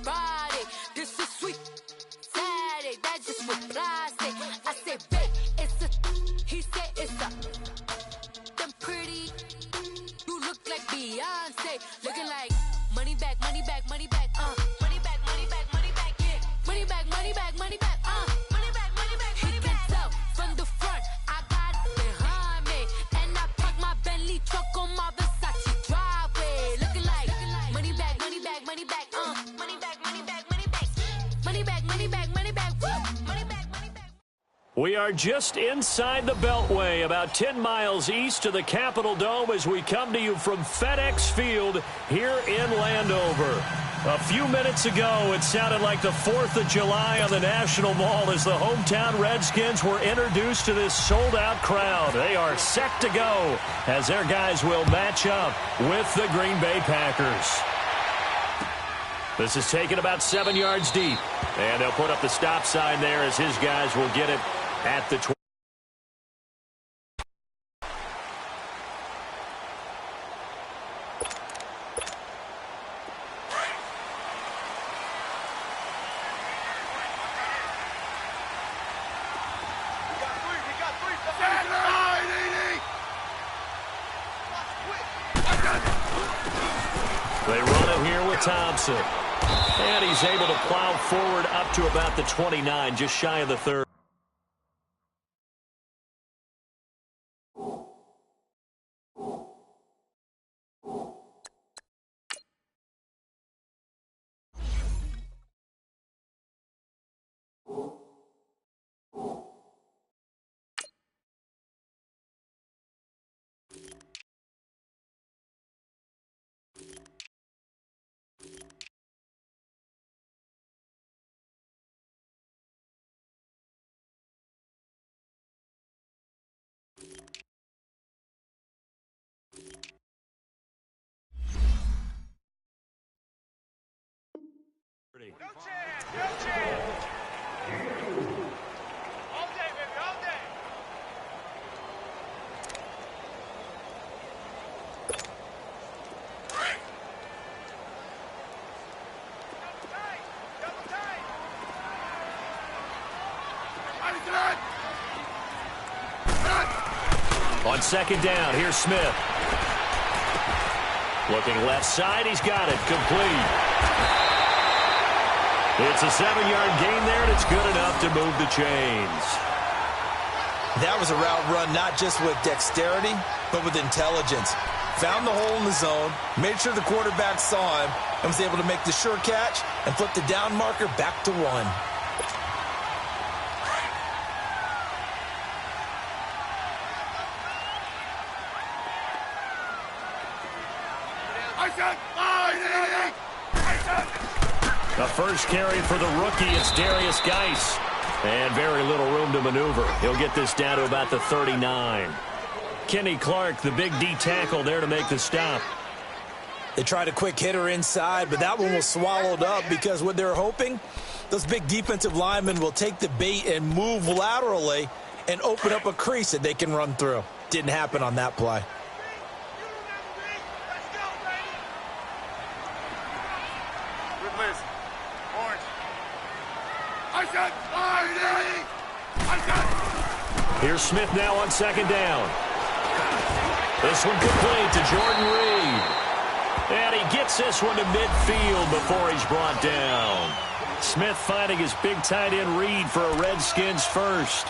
Friday, this is sweet. Saturday, that's just what I say. I say, babe, it's a. He said it's a. Them pretty. You look like Beyonce. Looking like money back, money back, money back, money back, money back, money back, yeah. Money back, money back, money back, money back, money back, money back. He can tell from the front, I got it behind me. And I park my Bentley truck on my Versace driveway. Looking like money back, money back, money back, money back, money back, money back. Money back, money back, money back, money back, money back. We are just inside the Beltway, about 10 miles east of the Capitol Dome as we come to you from FedEx Field here in Landover. A few minutes ago, it sounded like the 4th of July on the National Mall as the hometown Redskins were introduced to this sold-out crowd. They are set to go as their guys will match up with the Green Bay Packers. This is taken about 7 yards deep, and they'll put up the stop sign there as his guys will get it at the 20. They run it here with Thompson. And he's able to plow forward up to about the 29, just shy of the 30. No chance, no chance. All day, baby, all day. Double tight, double tight. On second down, here's Smith. Looking left side, he's got it, complete. It's a 7-yard gain there, and it's good enough to move the chains. That was a route run not just with dexterity, but with intelligence. Found the hole in the zone, made sure the quarterback saw him, and was able to make the sure catch and flip the down marker back to 1. The first carry for the rookie, it's Darius Geis. And very little room to maneuver. He'll get this down to about the 39. Kenny Clark, the big D tackle there to make the stop. They tried a quick hitter inside, but that one was swallowed up because what they're hoping, those big defensive linemen will take the bait and move laterally and open up a crease that they can run through. Didn't happen on that play. Here's Smith now on second down. This one complete to Jordan Reed. And he gets this one to midfield before he's brought down. Smith finding his big tight end Reed for a Redskins first.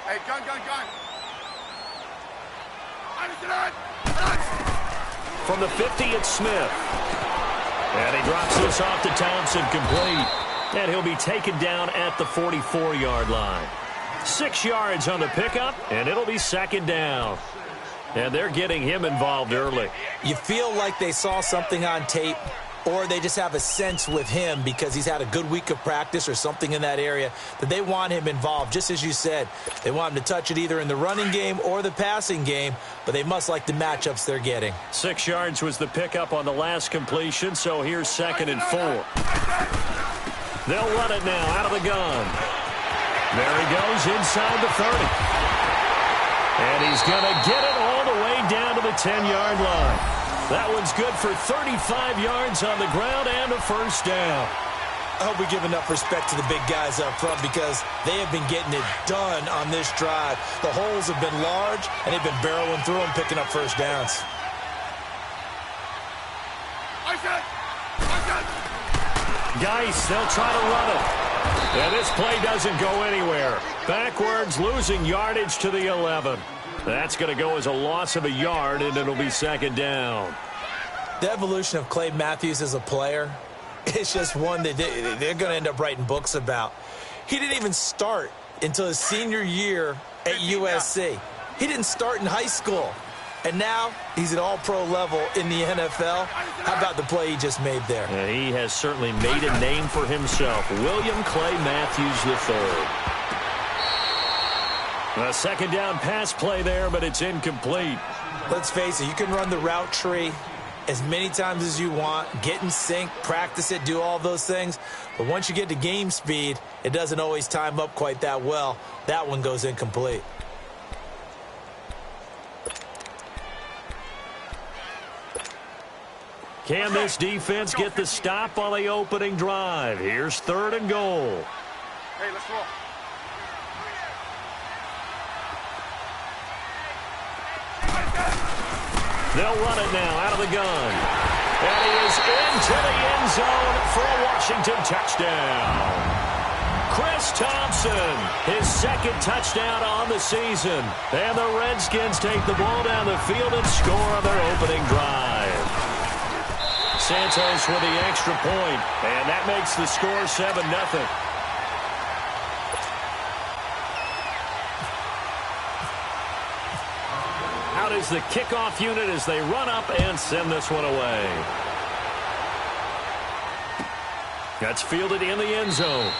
Hey, gun. From the 50, it's Smith. And he drops this off to Thompson, complete. And he'll be taken down at the 44-yard line. 6 yards on the pickup, and it'll be second down. And they're getting him involved early. You feel like they saw something on tape or they just have a sense with him because he's had a good week of practice or something in that area that they want him involved. Just as you said, they want him to touch it either in the running game or the passing game, but they must like the matchups they're getting. 6 yards was the pickup on the last completion, so here's 2nd and 4. They'll run it now out of the gun. There he goes inside the 30. And he's going to get it all the way down to the 10-yard line. That one's good for 35 yards on the ground and a first down. I hope we give enough respect to the big guys up front because they have been getting it done on this drive. The holes have been large, and they've been barreling through them, picking up first downs. Geis, they'll try to run it. And this play doesn't go anywhere. Backwards, losing yardage to the 11. That's going to go as a loss of a yard, and it'll be 2nd down. The evolution of Clay Matthews as a player, it's just one that they're going to end up writing books about. He didn't even start until his senior year at USC. He didn't start in high school. And now he's at all-pro level in the NFL. How about the play he just made there? And he has certainly made a name for himself. William Clay Matthews III. A 2nd down pass play there, but it's incomplete. Let's face it, you can run the route tree as many times as you want, get in sync, practice it, do all those things. But once you get to game speed, it doesn't always time up quite that well. That one goes incomplete. Can this defense get the stop on the opening drive? Here's 3rd and goal. Hey, let's roll. They'll run it now out of the gun. And he is into the end zone for a Washington touchdown. Chris Thompson, his 2nd touchdown on the season. And the Redskins take the ball down the field and score on their opening drive. Santos with the extra point, and that makes the score 7-0. Out is the kickoff unit as they run up and send this one away. That's fielded in the end zone.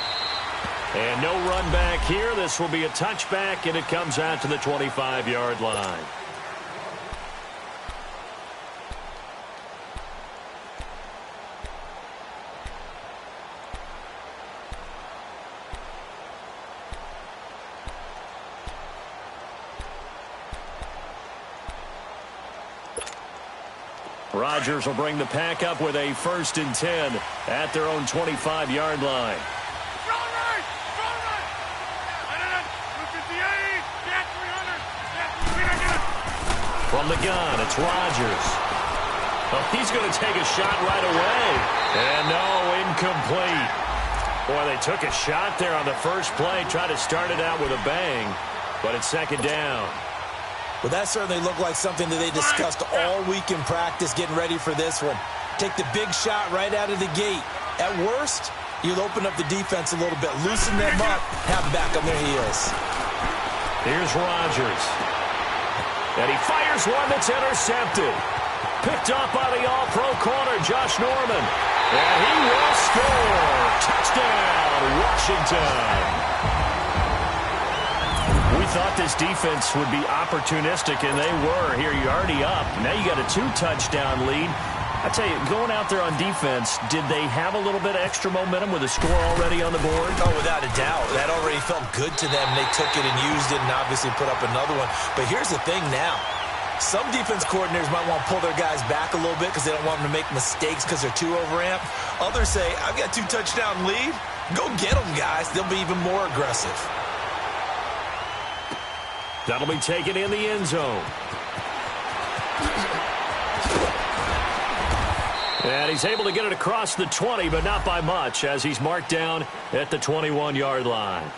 And no run back here. This will be a touchback, and it comes out to the 25-yard line. Rodgers will bring the pack up with a 1st and 10 at their own 25-yard line. From the gun, it's Rodgers. Oh, he's going to take a shot right away. And no, incomplete. Boy, they took a shot there on the first play, tried to start it out with a bang, but it's 2nd down. Well, that certainly looked like something that they discussed all week in practice, getting ready for this one. Take the big shot right out of the gate. At worst, you'll open up the defense a little bit, loosen them up, have them back on their heels. Here's Rodgers. And he fires one that's intercepted. Picked up by the all-pro corner, Josh Norman. And he will score. Touchdown, Washington. We thought this defense would be opportunistic, and they were. Here, you're already up. Now you got a 2-touchdown lead. I tell you, going out there on defense, did they have a little bit of extra momentum with a score already on the board? Oh, without a doubt. That already felt good to them. They took it and used it and obviously put up another one. But here's the thing now. Some defense coordinators might want to pull their guys back a little bit because they don't want them to make mistakes because they're too overamped. Others say, I've got a 2-touchdown lead. Go get them, guys. They'll be even more aggressive. That'll be taken in the end zone. And he's able to get it across the 20, but not by much, as he's marked down at the 21-yard line.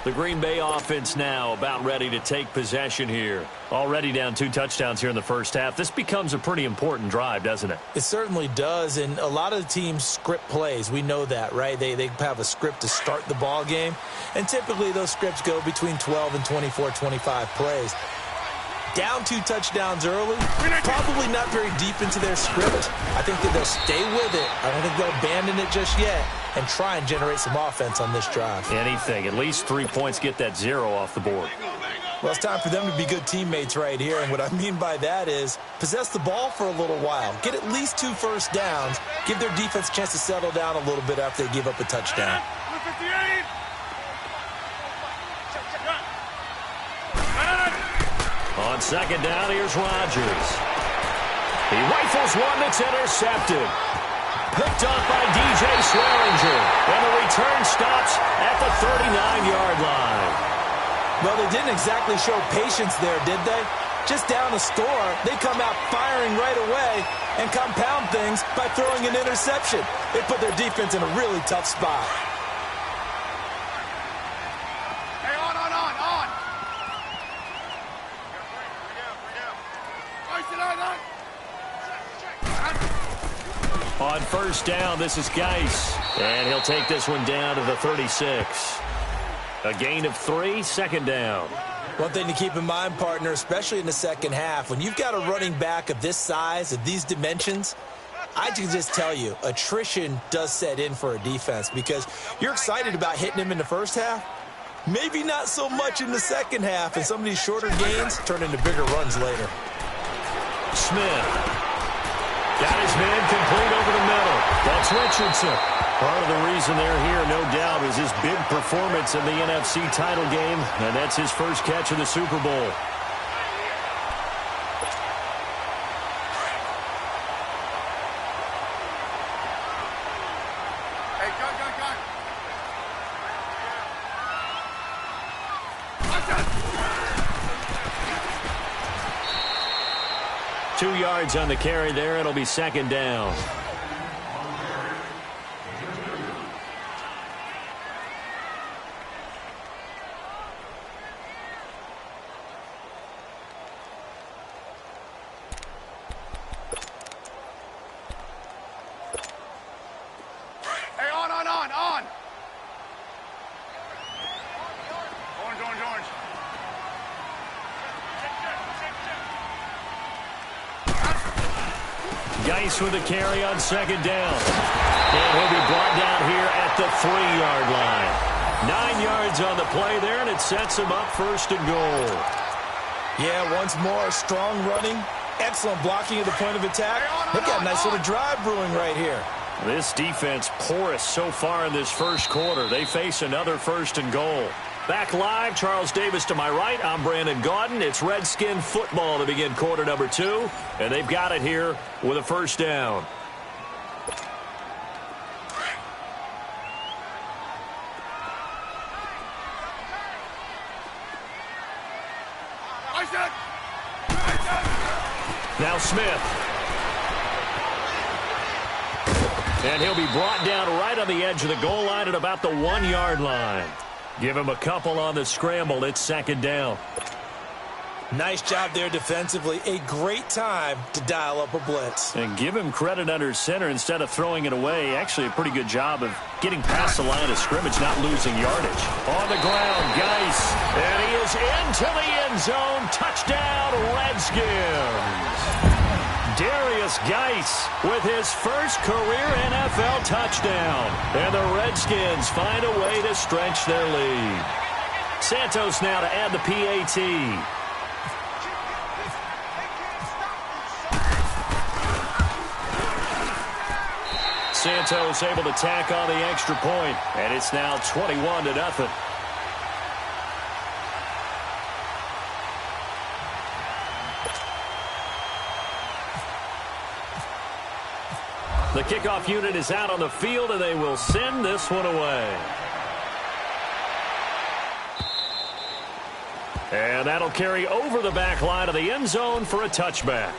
The Green Bay offense now about ready to take possession here. Already down 2 touchdowns here in the first half. This becomes a pretty important drive, doesn't it? It certainly does, and a lot of the teams script plays. We know that, right? They have a script to start the ball game, and typically those scripts go between 12 and 24, 25 plays. Down 2 touchdowns early, probably not very deep into their script. I think that they'll stay with it. I don't think they'll abandon it just yet and try and generate some offense on this drive. Anything. At least 3 points, get that 0 off the board. Well, it's time for them to be good teammates right here, and what I mean by that is possess the ball for a little while, get at least 2 first downs, give their defense a chance to settle down a little bit after they give up a touchdown. On second down, here's Rodgers. He rifles one that's intercepted. Picked off by DJ Swearinger, and the return stops at the 39-yard line. Well, they didn't exactly show patience there, did they? Just down a score, they come out firing right away and compound things by throwing an interception. They put their defense in a really tough spot. Hey, on. On first down, this is Geis, and he'll take this one down to the 36. A gain of 3, second down. One thing to keep in mind, partner, especially in the second half, when you've got a running back of this size, of these dimensions, I can just tell you, attrition does set in for a defense because you're excited about hitting him in the first half. Maybe not so much in the second half, and some of these shorter gains turn into bigger runs later. Smith. Got his man complete over the middle. That's Richardson. Part of the reason they're here, no doubt, is his big performance in the NFC title game, and that's his first catch of the Super Bowl. Hey, gun. 2 yards on the carry there. It'll be second down. Hey, on. Orange. Geis with a carry on second down. And he'll be brought down here at the 3-yard line. 9 yards on the play there, and it sets him up first and goal. Yeah, once more, strong running, excellent blocking at the point of attack. They've got a nice little drive brewing right here. This defense porous so far in this first quarter. They face another first and goal. Back live, Charles Davis to my right. I'm Brandon Gaudin. It's Redskin football to begin quarter number 2. And they've got it here with a first down. Now Smith. And he'll be brought down right on the edge of the goal line at about the 1-yard line. Give him a couple on the scramble. It's second down. Nice job there defensively. A great time to dial up a blitz. And give him credit under center instead of throwing it away. Actually, a pretty good job of getting past the line of scrimmage, not losing yardage. On the ground, Geis. And he is into the end zone. Touchdown, Redskins. Darius Geis with his first career NFL touchdown. And the Redskins find a way to stretch their lead. Santos now to add the PAT. Santos able to tack on the extra point, and it's now 21-0. The kickoff unit is out on the field, and they will send this one away. And that'll carry over the back line of the end zone for a touchback.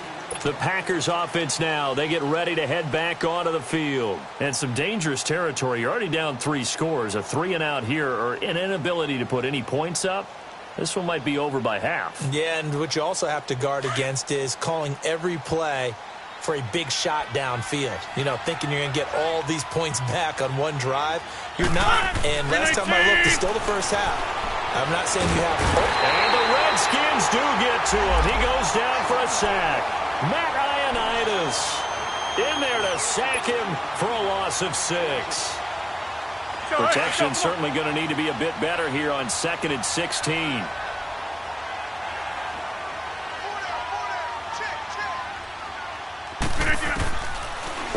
The Packers offense now, they get ready to head back onto the field. And some dangerous territory. You're already down 3 scores. A 3-and-out here, or an inability to put any points up. This one might be over by half. Yeah, and what you also have to guard against is calling every play for a big shot downfield. You know, thinking you're going to get all these points back on one drive. You're not. And last time I looked, it's still the first half. I'm not saying you have. And the Redskins Things do get to him. He goes down for a sack. Matt Ioannidis in there to sack him for a loss of 6. Protection certainly going to need to be a bit better here on 2nd and 16.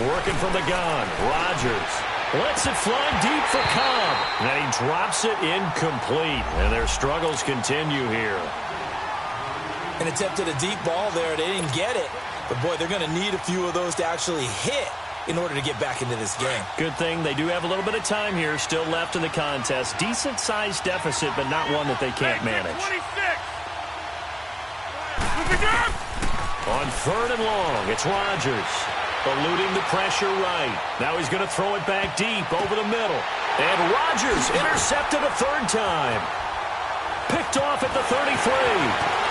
Working from the gun, Rodgers lets it fly deep for Cobb. And he drops it incomplete. And their struggles continue here. And attempted a deep ball there. They didn't get it. But, boy, they're going to need a few of those to actually hit in order to get back into this game. Good thing they do have a little bit of time here still left in the contest. Decent-sized deficit, but not one that they can't manage. 26. On 3rd and long, it's Rodgers. Eluding the pressure right. Now he's going to throw it back deep over the middle. And Rodgers intercepted a 3rd time. Picked off at the 33.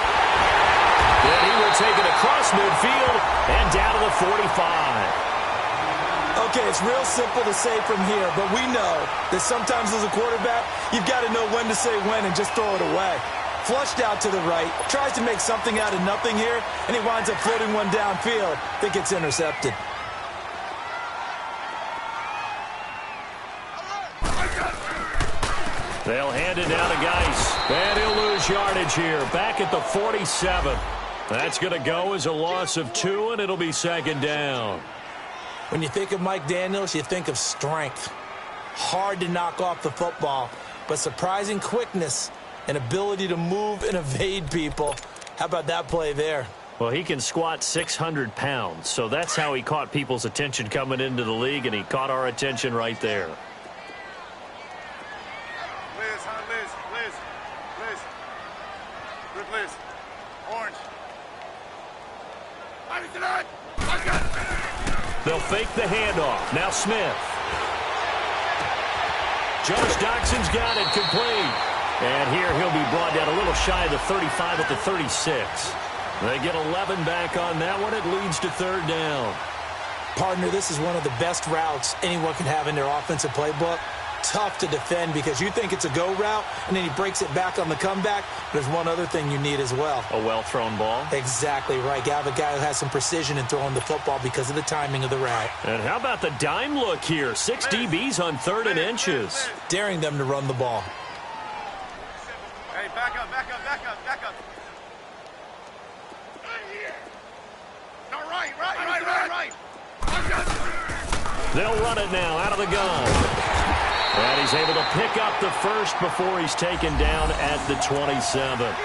Then he will take it across midfield and down to the 45. Okay, it's real simple to say from here, but we know that sometimes as a quarterback, you've got to know when to say when and just throw it away. Flushed out to the right, tries to make something out of nothing here, and he winds up floating one downfield that gets intercepted. They'll hand it down to Geis, and he'll lose yardage here, back at the 47. That's going to go as a loss of 2, and it'll be 2nd down. When you think of Mike Daniels, you think of strength. Hard to knock off the football, but surprising quickness and ability to move and evade people. How about that play there? Well, he can squat 600 pounds, so that's how he caught people's attention coming into the league, and he caught our attention right there. Liz, huh, Liz. Good Liz. Orange. They'll fake the handoff. Now Smith. Josh Doxson's got it complete. And here he'll be brought down a little shy of the 35 at the 36. They get 11 back on that one. It leads to 3rd down. Partner, this is one of the best routes anyone can have in their offensive playbook. Tough to defend because you think it's a go route, and then he breaks it back on the comeback. There's one other thing you need as well. A well-thrown ball. Exactly right. You have a guy who has some precision in throwing the football because of the timing of the route. And how about the dime look here? 6 DBs on 3rd and inches. Daring them to run the ball. Hey, back up. No, right. They'll run it now out of the gun. And he's able to pick up the first before he's taken down at the 27.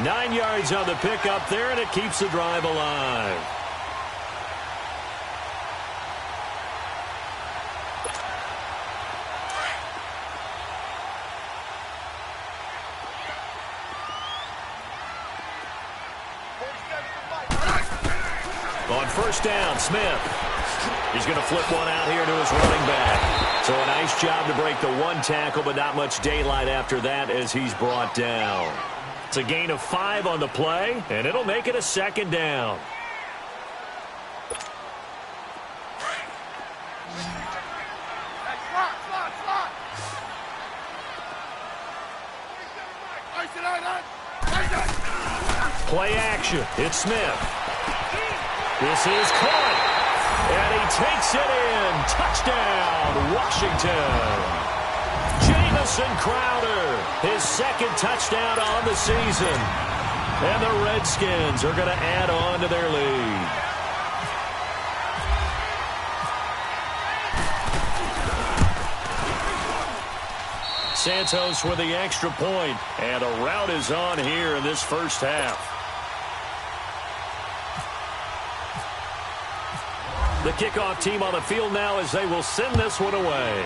9 yards on the pickup there, and it keeps the drive alive. On 1st down, Smith. He's going to flip one out here to his running back. So a nice job to break the 1 tackle, but not much daylight after that as he's brought down. It's a gain of 5 on the play, and it'll make it a 2nd down. Play action. It's Smith. This is caught. And he takes it in. Touchdown, Washington. Jamison Crowder, his 2nd touchdown on the season. And the Redskins are going to add on to their lead. Santos with the extra point. And a rout is on here in this first half. The kickoff team on the field now as they will send this one away.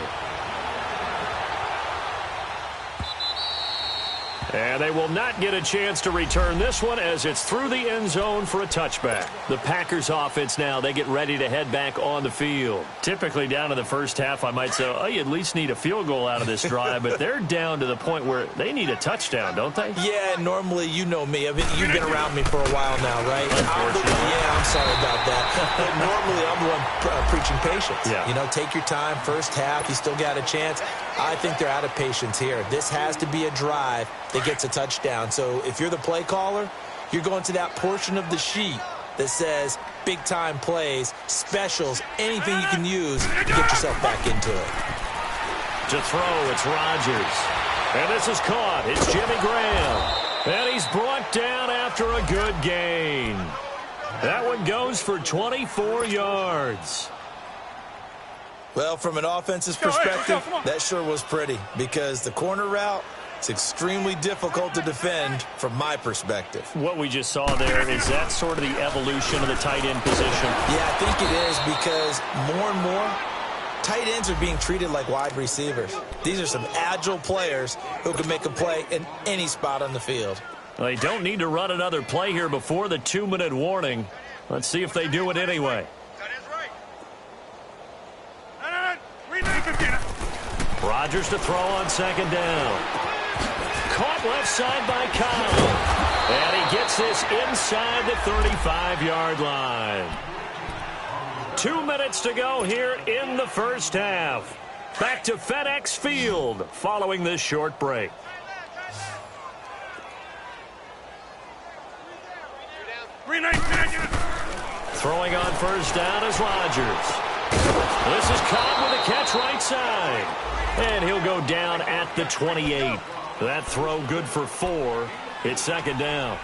And they will not get a chance to return this one as it's through the end zone for a touchback. The Packers offense now, they get ready to head back on the field. Typically down in the first half, I might say, oh, you at least need a field goal out of this drive, but they're down to the point where they need a touchdown, don't they? Yeah, normally, you know me. You've been around me for a while now, right? I'm sorry about that. But normally, I'm the one preaching patience. Yeah. You know, take your time, first half, you still got a chance. I think they're out of patience here. This has to be a drive that gets a touchdown. So if you're the play caller, you're going to that portion of the sheet that says big-time plays, specials, anything you can use to get yourself back into it. To throw, it's Rodgers. And this is caught. It's Jimmy Graham. And he's brought down after a good gain. That one goes for 24 yards. Well, from an offense's perspective, that sure was pretty because the corner route, it's extremely difficult to defend from my perspective. What we just saw there, is that sort of the evolution of the tight end position? Yeah, I think it is because more and more, tight ends are being treated like wide receivers. These are some agile players who can make a play in any spot on the field. Well, they don't need to run another play here before the 2-minute warning. Let's see if they do it anyway. Rodgers to throw on second down. Caught left side by Kyle. And he gets this inside the 35-yard line. 2 minutes to go here in the first half. Back to FedEx Field following this short break. Throwing on first down is Rodgers. This is caught with a catch right side. And he'll go down at the 28. That throw good for 4. It's second down.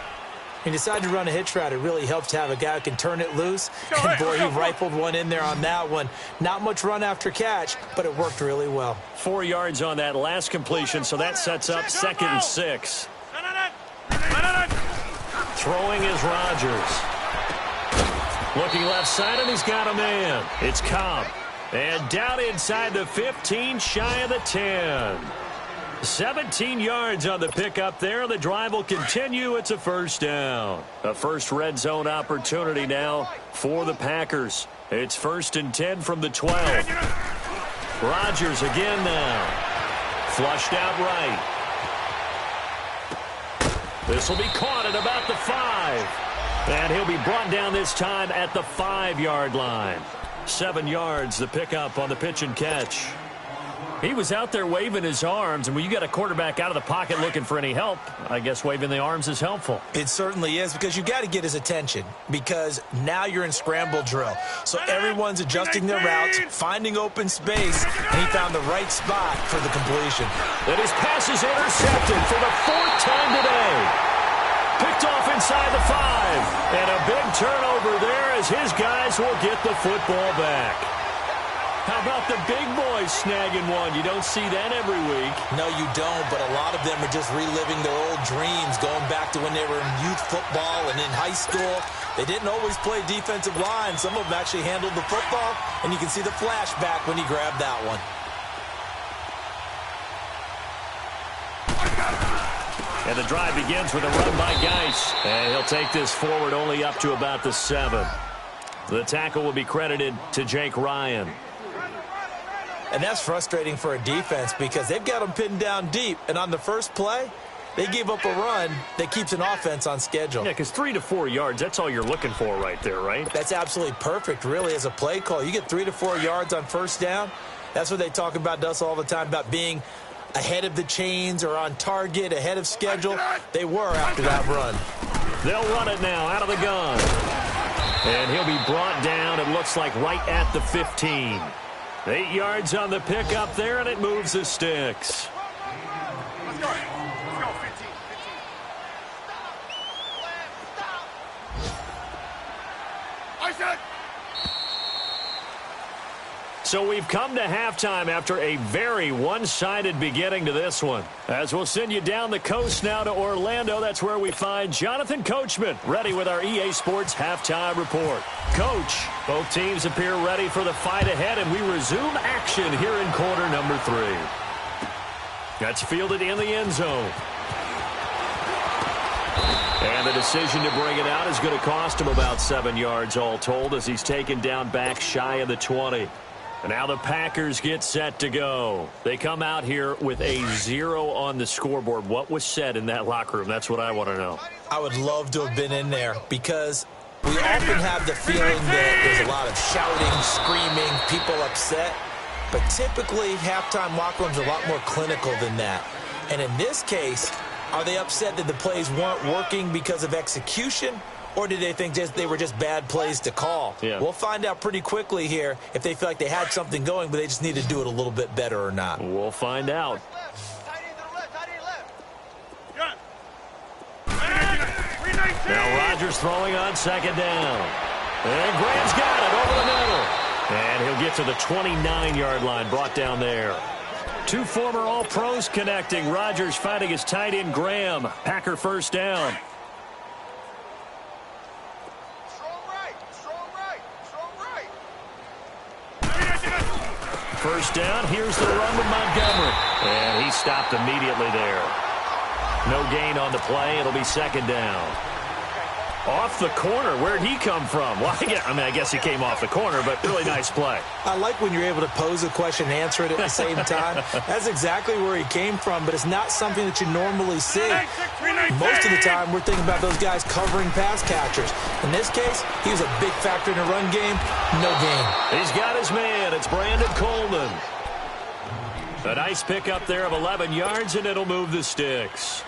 He decided to run a hitch route. It really helps to have a guy who can turn it loose. And, boy, he rifled one in there on that one. Not much run after catch, but it worked really well. 4 yards on that last completion, so that sets up 2nd and 6. Throwing is Rodgers. Looking left side, and he's got a man. It's Cobb. And down inside the 15, shy of the 10. 17 yards on the pickup there. The drive will continue. It's a first down. A first red zone opportunity now for the Packers. It's 1st and 10 from the 12. Rodgers again now. Flushed out right. This will be caught at about the 5. And he'll be brought down this time at the 5-yard line. 7 yards, the pickup on the pitch and catch. He was out there waving his arms, and when you got a quarterback out of the pocket looking for any help, I guess waving the arms is helpful. It certainly is, because you got to get his attention, because now you're in scramble drill. So everyone's adjusting their routes, finding open space, and he found the right spot for the completion. And his pass is intercepted for the 4th time today. Picked off inside the 5. And a big turnover there as his guys will get the football back. How about the big boys snagging one? You don't see that every week. No, you don't, but a lot of them are just reliving their old dreams, going back to when they were in youth football and in high school. They didn't always play defensive line. Some of them actually handled the football, and you can see the flashback when he grabbed that one. And the drive begins with a run by Geis. And he'll take this forward only up to about the 7. The tackle will be credited to Jake Ryan. And that's frustrating for a defense because they've got them pinned down deep. And on the first play, they gave up a run that keeps an offense on schedule. Yeah, because 3 to 4 yards, that's all you're looking for right there, right? That's absolutely perfect, really, as a play call. You get 3 to 4 yards on first down. That's what they talk about us all the time, about being ahead of the chains or on target, ahead of schedule. They were after that run. They'll run it now out of the gun. And he'll be brought down, it looks like, right at the 15. 8 yards on the pickup there, and it moves the sticks. Let's go. Let's go. 15. I said. So we've come to halftime after a very one-sided beginning to this one. As we'll send you down the coast now to Orlando, that's where we find Jonathan Coachman, ready with our EA Sports Halftime Report. Coach, both teams appear ready for the fight ahead, and we resume action here in quarter number 3. That's fielded in the end zone. And the decision to bring it out is going to cost him about 7 yards all told as he's taken down back shy of the 20. And now the Packers get set to go. They come out here with a 0 on the scoreboard. What was said in that locker room? That's what I want to know. I would love to have been in there because we often have the feeling that there's a lot of shouting, screaming, people upset. But typically, halftime locker rooms are a lot more clinical than that. And in this case, Are they upset that the plays weren't working because of execution? Or did they think they were just bad plays to call? Yeah. We'll find out pretty quickly here if they feel like they had something going, but they just need to do it a little bit better or not. We'll find out. Now Rodgers throwing on second down. And Graham's got it over the middle. And he'll get to the 29-yard line, brought down there. Two former All-Pros connecting. Rodgers finding his tight end Graham. Packer first down. First down, here's the run with Montgomery. And he stopped immediately there. No gain on the play. It'll be second down. Off the corner. Where'd he come from? Well, I guess he came off the corner, but really nice play. I like when you're able to pose a question and answer it at the same time. That's exactly where he came from, but it's not something that you normally see. Most of the time, we're thinking about those guys covering pass catchers. In this case, he was a big factor in the run game. No gain. He's got his man. It's Brandon Coleman. A nice pickup there of 11 yards, and it'll move the sticks.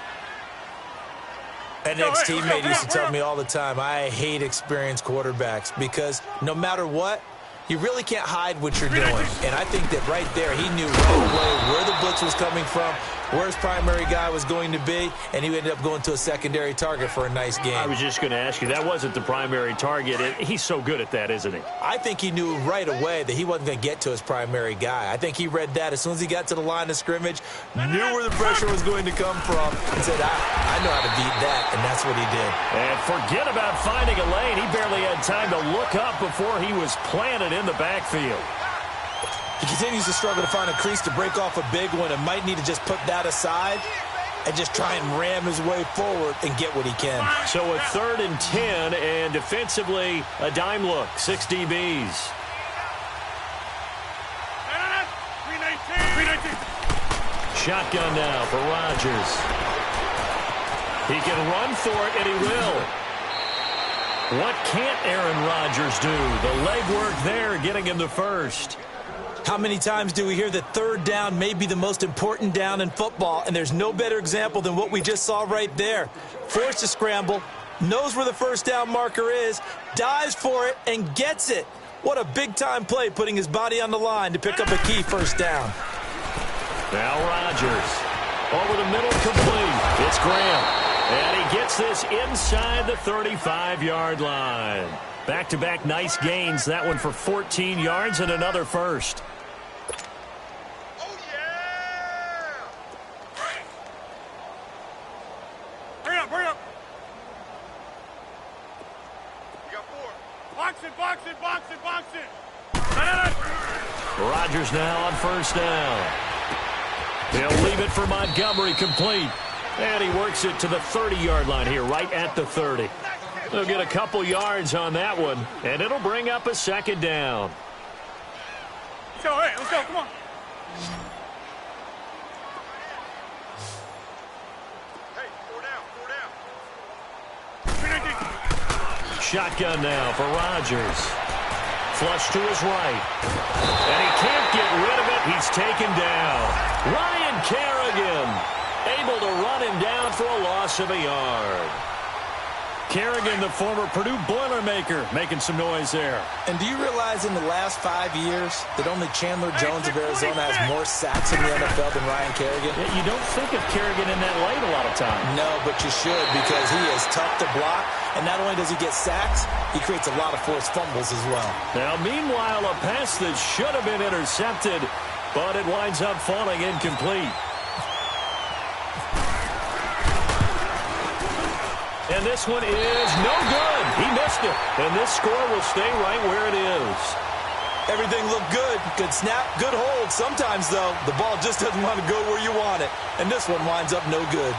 An ex-teammate used to tell me all the time, I hate experienced quarterbacks because no matter what, you really can't hide what you're doing. And I think that right there, he knew right away where the blitz was coming from, where his primary guy was going to be, and he ended up going to a secondary target for a nice game. I was just going to ask you, that wasn't the primary target. He's so good at that, isn't he? I think he knew right away that he wasn't going to get to his primary guy. I think he read that as soon as he got to the line of scrimmage, knew where the pressure was going to come from, and said, I know how to beat that, and that's what he did. And forget about finding a lane. He barely had time to look up before he was planted in the backfield. He continues to struggle to find a crease to break off a big one and might need to just put that aside and just try and ram his way forward and get what he can. So a 3rd and 10, and defensively a dime look, 6 DBs. Shotgun now for Rodgers. He can run for it, and he will. What can't Aaron Rodgers do? The legwork there getting him the first. How many times do we hear that third down may be the most important down in football, and there's no better example than what we just saw right there. Forced to scramble, knows where the first down marker is, dives for it, and gets it. What a big-time play, putting his body on the line to pick up a key first down. Now Rodgers. Over the middle, complete. It's Graham. And he gets this inside the 35-yard line. Back-to-back nice gains. That one for 14 yards and another first. Hurry up. You got 4. Box it. Rodgers now on first down. He'll leave it for Montgomery, complete. And he works it to the 30-yard line here, right at the 30. They'll get a couple yards on that one, and it'll bring up a second down. Let's go, let's go, come on. Hey, 4 down. Shotgun now for Rodgers. Flush to his right. And he can't get rid of it. He's taken down. Ryan Kerrigan able to run him down for a loss of a yard. Kerrigan, the former Purdue Boilermaker, making some noise there. And do you realize in the last 5 years that only Chandler Jones of Arizona has more sacks in the NFL than Ryan Kerrigan? Yeah, you don't think of Kerrigan in that light a lot of times. No, but you should, because he is tough to block. And not only does he get sacks, he creates a lot of forced fumbles as well. Now, meanwhile, a pass that should have been intercepted, but it winds up falling incomplete. And this one is no good. He missed it. And this score will stay right where it is. Everything looked good. Good snap, good hold. Sometimes, though, the ball just doesn't want to go where you want it. And this one winds up no good.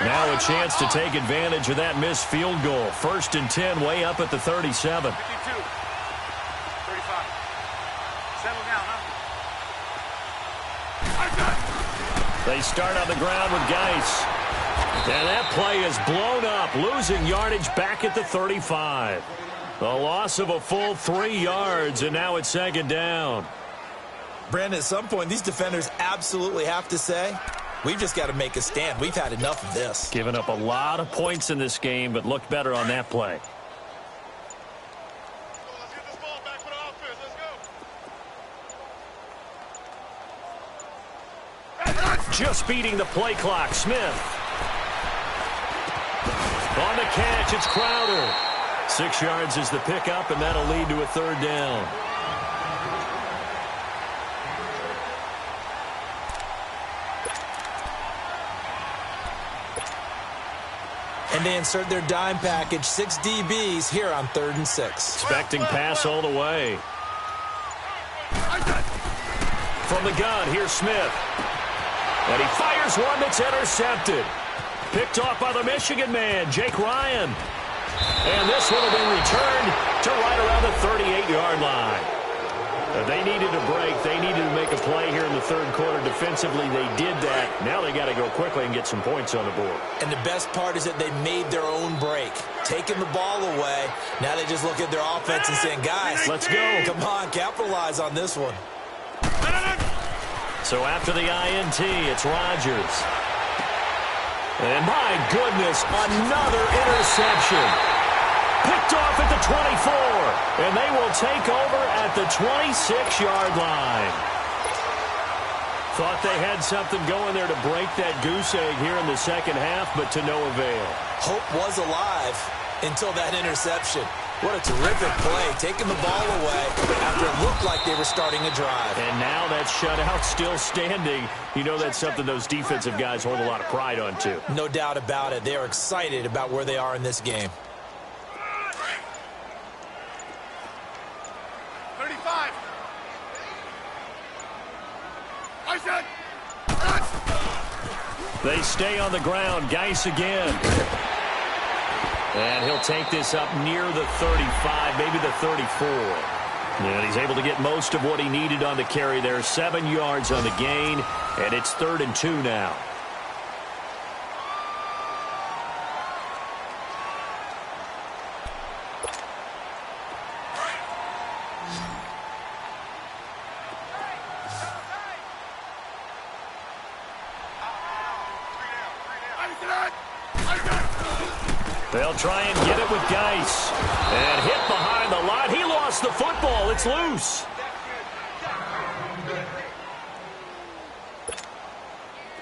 Now a chance to take advantage of that missed field goal. 1st and 10, way up at the 37. 52. 35. Settle down, huh? They start on the ground with Geis. And that play is blown up, losing yardage back at the 35. A loss of a full 3 yards, and now it's second down. Brandon, at some point, these defenders absolutely have to say, we've just got to make a stand. We've had enough of this. Giving up a lot of points in this game, but looked better on that play. Let's get this ball back for the offense. Let's go. Just beating the play clock. Smith. On the catch, it's Crowder. 6 yards is the pickup, and that'll lead to a third down. And they insert their dime package, 6 DBs here on 3rd and 6. Expecting pass all the way. From the gun, here's Smith. And he fires one that's intercepted. Picked off by the Michigan man, Jake Ryan. And this one will be returned to right around the 38-yard line. They needed a break. They needed to make a play here in the third quarter defensively. They did that. Now they got to go quickly and get some points on the board. And the best part is that they made their own break, taking the ball away. Now they just look at their offense and saying, guys, let's go. Come on, capitalize on this one. So after the INT, it's Rodgers. And my goodness, another interception. Picked off at the 24, and they will take over at the 26-yard line. Thought they had something going there to break that goose egg here in the second half, but to no avail. Hope was alive until that interception. What a terrific play, taking the ball away after it looked like they were starting a drive. And now that shutout still standing. You know that's something those defensive guys hold a lot of pride on, too. No doubt about it. They are excited about where they are in this game. 35. They stay on the ground. Geis again. And he'll take this up near the 35, maybe the 34. And he's able to get most of what he needed on the carry there. 7 yards on the gain, and it's 3rd and 2 now. They'll try and get it with Geis. And hit behind the line. He lost the football. It's loose.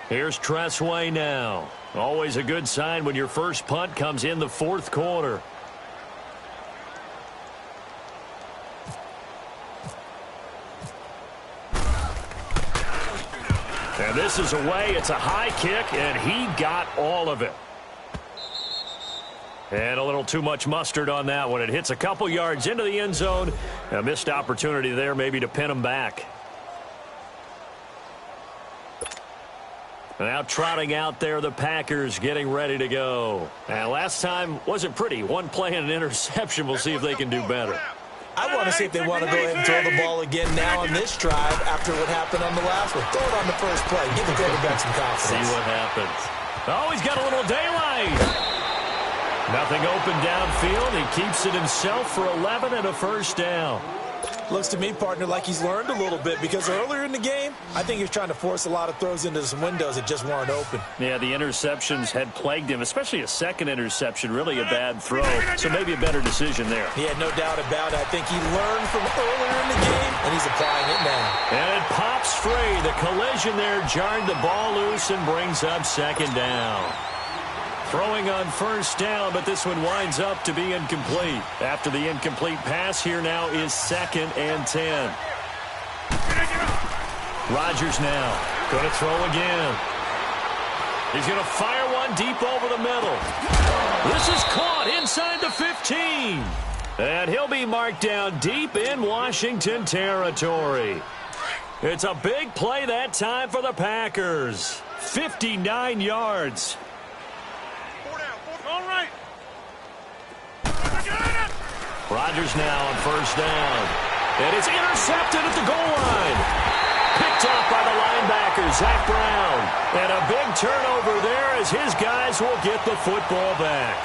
Here's Tressway now. Always a good sign when your first punt comes in the fourth quarter. And this is away. It's a high kick, and he got all of it. And a little too much mustard on that one. It hits a couple yards into the end zone. A missed opportunity there maybe to pin him back. Now trotting out there, the Packers getting ready to go. And last time wasn't pretty. One play and an interception. We'll see if they can do better. I want to see if they want to go ahead and throw the ball again now on this drive after what happened on the last one. Throw it on the first play. Give the quarterback some confidence. See what happens. Oh, he's got a little daylight. Nothing open downfield. He keeps it himself for 11 and a first down. Looks to me, partner, like he's learned a little bit because earlier in the game, I think he was trying to force a lot of throws into some windows that just weren't open. Yeah, the interceptions had plagued him, especially a second interception, really a bad throw. So maybe a better decision there. Yeah, no doubt about it. I think he learned from earlier in the game, and he's applying it now. And it pops free. The collision there jarred the ball loose and brings up second down. Throwing on first down, but this one winds up to be incomplete. After the incomplete pass, here now is 2nd and 10. Rodgers now going to throw again. He's going to fire one deep over the middle. This is caught inside the 15. And he'll be marked down deep in Washington territory. It's a big play that time for the Packers. 59 yards. Rodgers now on first down. And it's intercepted at the goal line. Picked off by the linebacker, Zach Brown. And a big turnover there as his guys will get the football back.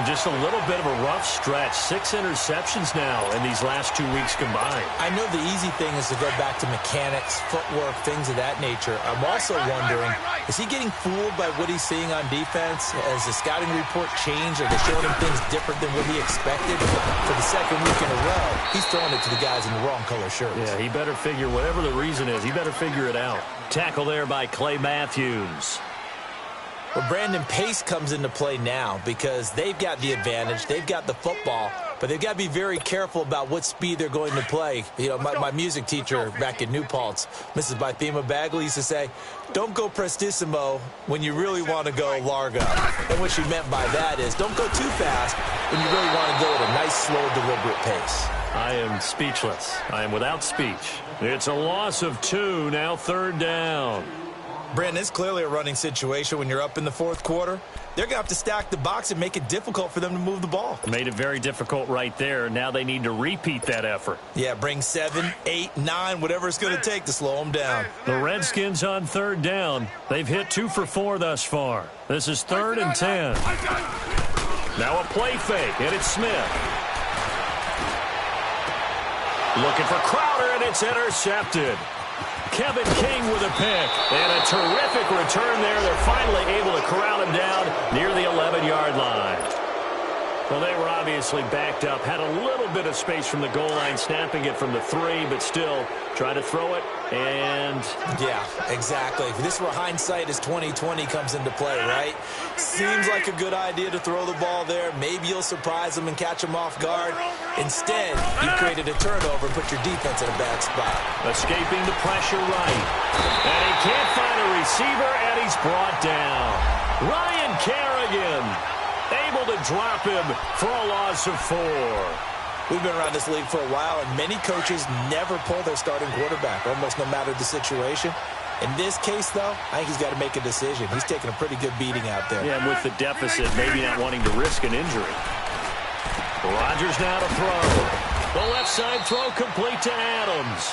Just a little bit of a rough stretch. 6 interceptions now in these last 2 weeks combined. I know the easy thing is to go back to mechanics, footwork, things of that nature. I'm also wondering, is he getting fooled by what he's seeing on defense? Has the scouting report changed? Are they showing him things different than what he expected? For the second week in a row, he's throwing it to the guys in the wrong color shirts. Yeah, he better figure, whatever the reason is, he better figure it out. Tackle there by Clay Matthews. Well, Brandon, pace comes into play now because they've got the advantage. They've got the football, but they've got to be very careful about what speed they're going to play. You know, my music teacher back in New Paltz, Mrs. Bythema Bagley, used to say, don't go prestissimo when you really want to go largo. And what she meant by that is don't go too fast when you really want to go at a nice, slow, deliberate pace. I am speechless. I am without speech. It's a loss of 2, now 3rd down. Brandon, it's clearly a running situation when you're up in the 4th quarter. They're going to have to stack the box and make it difficult for them to move the ball. Made it very difficult right there. Now they need to repeat that effort. Yeah, bring 7, 8, 9, whatever it's going to take to slow them down. The Redskins on 3rd down. They've hit 2 for 4 thus far. This is 3rd and 10. Now a play fake, and it's Smith. Looking for Crowder, and it's intercepted. Kevin King with a pick, and a terrific return there. They're finally able to corral him down near the 11-yard line. Well, they were obviously backed up, had a little bit of space from the goal line, snapping it from the 3, but still try to throw it, and... Yeah, exactly. This is where hindsight is 20/20 comes into play, right? Seems like a good idea to throw the ball there. Maybe you'll surprise them and catch them off guard. Instead, you created a turnover and put your defense in a bad spot. Escaping the pressure right. And he can't find a receiver, and he's brought down. Ryan Kerrigan able to drop him for a loss of 4. We've been around this league for a while, and many coaches never pull their starting quarterback, almost no matter the situation. In this case, though, I think he's got to make a decision. He's taking a pretty good beating out there. Yeah, and with the deficit, maybe not wanting to risk an injury. Rodgers now to throw. The left side throw complete to Adams.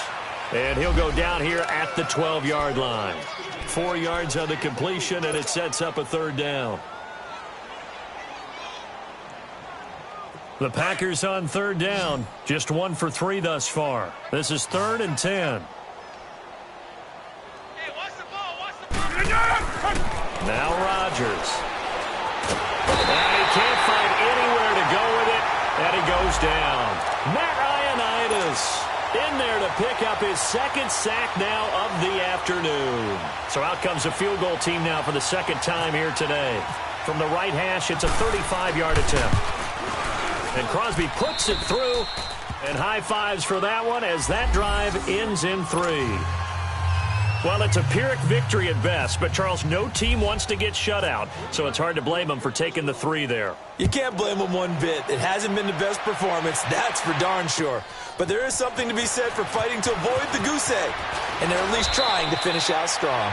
And he'll go down here at the 12-yard line. 4 yards on the completion, and it sets up a 3rd down. The Packers on 3rd down. Just 1 for 3 thus far. This is 3rd and 10. Hey, watch the ball. Now Rodgers. And he can't find anywhere to go with it, and he goes down. Matt Ioannidis in there to pick up his 2nd sack now of the afternoon. So out comes a field goal team now for the 2nd time here today. From the right hash, it's a 35-yard attempt. And Crosby puts it through, and high fives for that one as that drive ends in 3. Well, it's a Pyrrhic victory at best, but, Charles, no team wants to get shut out, so it's hard to blame them for taking the 3 there. You can't blame them one bit. It hasn't been the best performance, that's for darn sure. But there is something to be said for fighting to avoid the goose egg, and they're at least trying to finish out strong.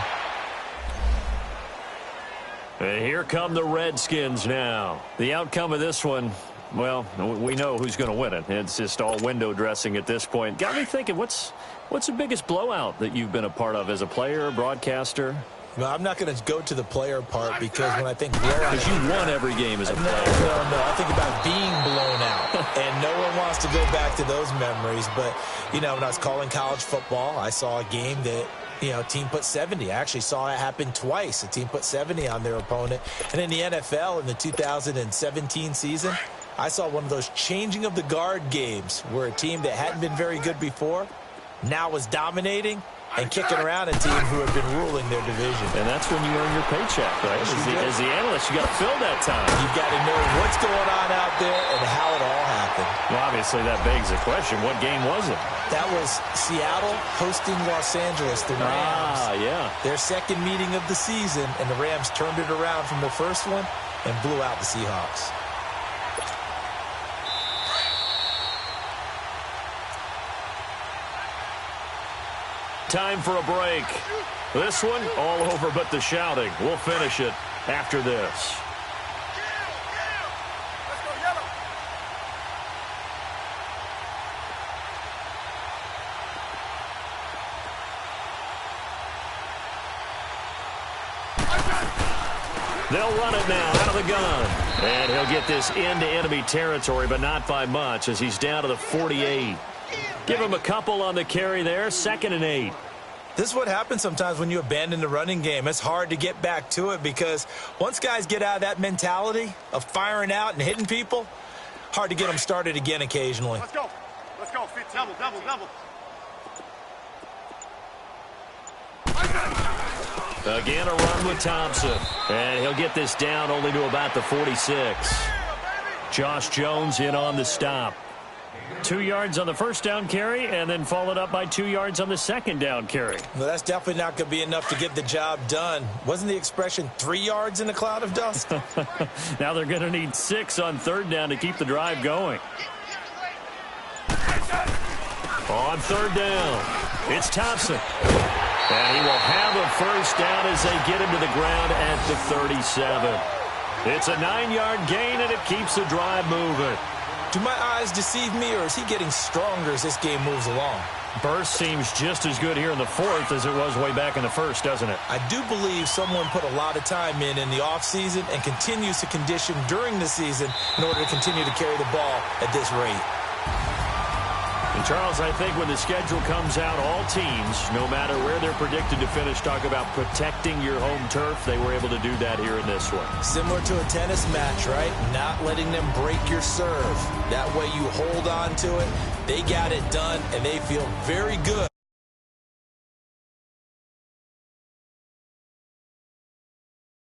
And here come the Redskins now. The outcome of this one, well, we know who's going to win it. It's just all window dressing at this point. Got me thinking, what's the biggest blowout that you've been a part of as a player, broadcaster? Well, I'm not going to go to the player part because when I think blowout... Because you won every game as a player. No. I think about being blown out. And no one wants to go back to those memories. But, you know, when I was calling college football, I saw a game that, you know, team put 70. I actually saw it happen twice. A team put 70 on their opponent. And in the NFL in the 2017 season, I saw one of those changing of the guard games where a team that hadn't been very good before now was dominating and kicking around a team who have been ruling their division. And that's when you earn your paycheck, right? As the analyst, you got to fill that time. You've got to know what's going on out there and how it all happened. Well, obviously, that begs the question, what game was it? That was Seattle hosting Los Angeles, the Rams. Yeah. Their 2nd meeting of the season, and the Rams turned it around from the first one and blew out the Seahawks. Time for a break. This one, all over but the shouting. We'll finish it after this. They'll run it now out of the gun. And he'll get this into enemy territory, but not by much, as he's down to the 48. Give him a couple on the carry there, 2nd and 8. This is what happens sometimes when you abandon the running game. It's hard to get back to it because once guys get out of that mentality of firing out and hitting people, hard to get them started again occasionally. Let's go. Let's go. Double, double, double. Again, a run with Thompson. And he'll get this down only to about the 46. Josh Jones in on the stop. 2 yards on the first down carry, and then followed up by 2 yards on the second down carry. Well, that's definitely not going to be enough to get the job done. Wasn't the expression 3 yards in a cloud of dust? Now they're going to need 6 on 3rd down to keep the drive going. On 3rd down, it's Thompson. And he will have a first down as they get him to the ground at the 37. It's a 9-yard gain, and it keeps the drive moving. Do my eyes deceive me, or is he getting stronger as this game moves along? Burst seems just as good here in the 4th as it was way back in the 1st, doesn't it? I do believe someone put a lot of time in the offseason and continues to condition during the season in order to continue to carry the ball at this rate. And Charles, I think when the schedule comes out, all teams, no matter where they're predicted to finish, talk about protecting your home turf. They were able to do that here in this one. Similar to a tennis match, right? Not letting them break your serve. That way you hold on to it. They got it done, and they feel very good.